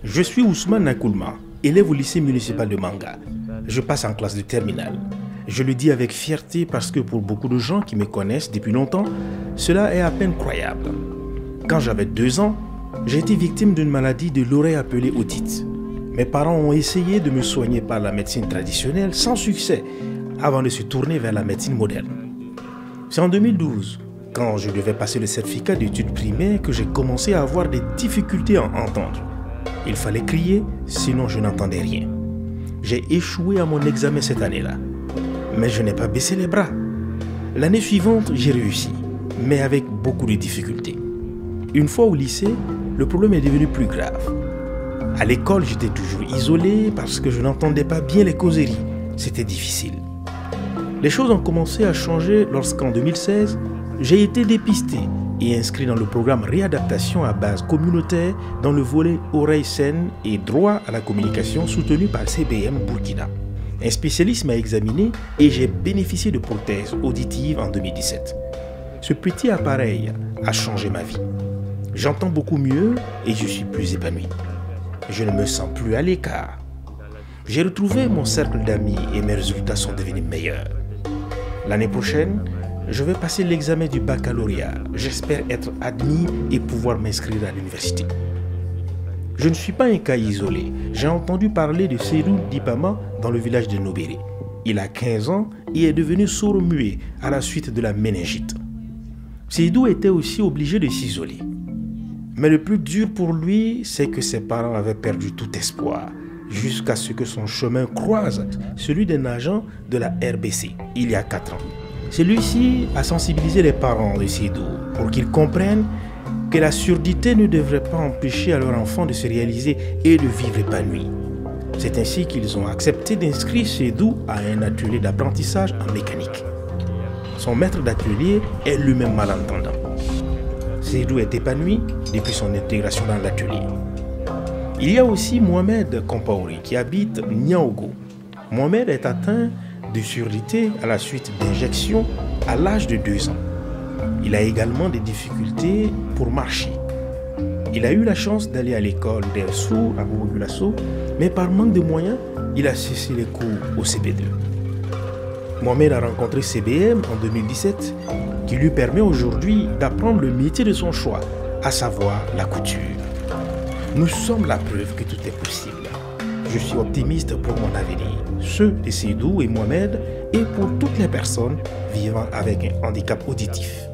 Je suis Ousmane Nakoulma, élève au lycée municipal de Manga. Je passe en classe de terminale. Je le dis avec fierté parce que pour beaucoup de gens qui me connaissent depuis longtemps, cela est à peine croyable. Quand j'avais 2 ans, j'ai été victime d'une maladie de l'oreille appelée otite. Mes parents ont essayé de me soigner par la médecine traditionnelle sans succès, avant de se tourner vers la médecine moderne. C'est en 2012, quand je devais passer le certificat d'études primaires, que j'ai commencé à avoir des difficultés à entendre. Il fallait crier, sinon je n'entendais rien. J'ai échoué à mon examen cette année-là, mais je n'ai pas baissé les bras. L'année suivante, j'ai réussi, mais avec beaucoup de difficultés. Une fois au lycée, le problème est devenu plus grave. À l'école, j'étais toujours isolé parce que je n'entendais pas bien les causeries. C'était difficile. Les choses ont commencé à changer lorsqu'en 2016, j'ai été dépisté et inscrit dans le programme Réadaptation à base communautaire dans le volet oreille saine et droit à la communication soutenu par CBM Burkina. Un spécialiste m'a examiné et j'ai bénéficié de prothèses auditives en 2017. Ce petit appareil a changé ma vie. J'entends beaucoup mieux et je suis plus épanoui. Je ne me sens plus à l'écart. J'ai retrouvé mon cercle d'amis et mes résultats sont devenus meilleurs. L'année prochaine, je vais passer l'examen du baccalauréat. J'espère être admis et pouvoir m'inscrire à l'université. Je ne suis pas un cas isolé. J'ai entendu parler de Seydou Dipama dans le village de Nobéré. Il a 15 ans et est devenu sourd-muet à la suite de la méningite. Seydou était aussi obligé de s'isoler. Mais le plus dur pour lui, c'est que ses parents avaient perdu tout espoir, jusqu'à ce que son chemin croise celui d'un agent de la RBC, il y a 4 ans. Celui-ci a sensibilisé les parents de Seydou pour qu'ils comprennent que la surdité ne devrait pas empêcher à leur enfant de se réaliser et de vivre épanoui. C'est ainsi qu'ils ont accepté d'inscrire Seydou à un atelier d'apprentissage en mécanique. Son maître d'atelier est lui-même malentendant. Seydou est épanoui depuis son intégration dans l'atelier. Il y a aussi Mohamed Kompaouri qui habite Niaogo. Mohamed est atteint de surdité à la suite d'injections à l'âge de 2 ans. Il a également des difficultés pour marcher. Il a eu la chance d'aller à l'école des sourds à Bourg-de-Lasso, mais par manque de moyens, il a cessé les cours au CB2. Mohamed a rencontré CBM en 2017 qui lui permet aujourd'hui d'apprendre le métier de son choix, à savoir la couture. Nous sommes la preuve que tout est possible. Je suis optimiste pour mon avenir, ceux de Seydou et Mohamed et pour toutes les personnes vivant avec un handicap auditif.